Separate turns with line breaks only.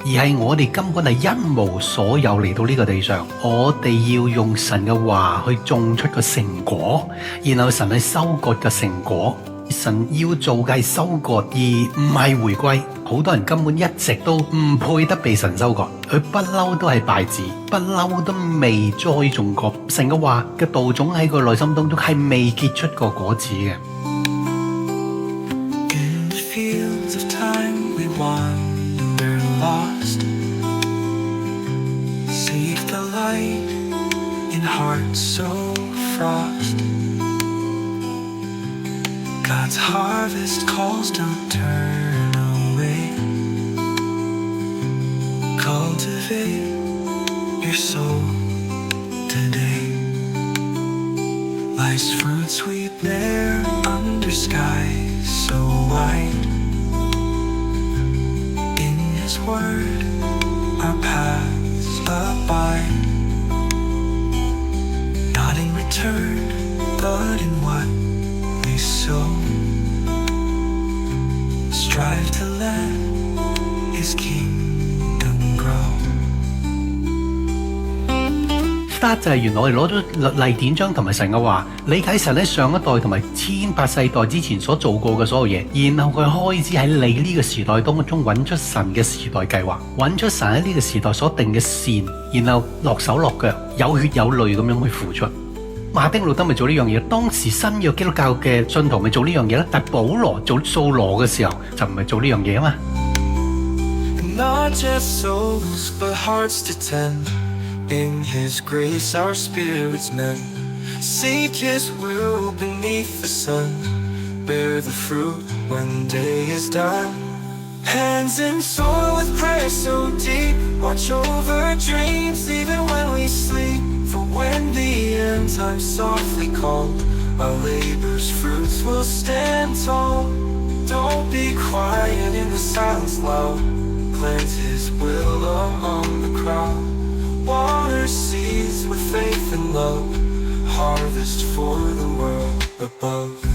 而係我哋根本係一無所有嚟到呢個地上，我哋要用神嘅話去種出個成果，然後神去收割嘅成果。神要做嘅係收割，而唔係回歸。好多人根本一直都唔配得被神收割，佢不嬲都係敗子，不嬲都未栽種過神嘅話嘅道種喺佢內心當中係未結出過果子嘅。
God's harvest calls, don't turn away. Cultivate your soul today. Life's fruits we bear under skies so wide. In His word our paths abide. Not in return, but in what we sow. Strive to let His kingdom grow.
start 就係原來我哋攞咗律例典章同埋神嘅話，理解神喺上一代同埋千百世代之前所做過嘅所有嘢，然後佢開始喺你呢個時代當中揾出神嘅時代計劃，揾出神喺呢個時代所定嘅線，然後落手落腳，有血有淚咁樣去付出。馬丁路德咪做呢樣嘢，當時新約基督教嘅信徒咪做呢樣嘢咧，但係保羅做掃羅嘅時候就唔係做呢樣嘢啊嘛。
Not just souls, but hearts to tend. In His grace our spirits mend. Seek His will beneath the sun. Bear the fruit when day is done. Hands in soil with prayer so deep. Watch over dreams even when we sleep. For when the end time softly called, our labor's fruits will stand tall. Don't be quiet in the silence loud. Plant His will among the crowd. Water seeds with faith and love. Harvest for the world above.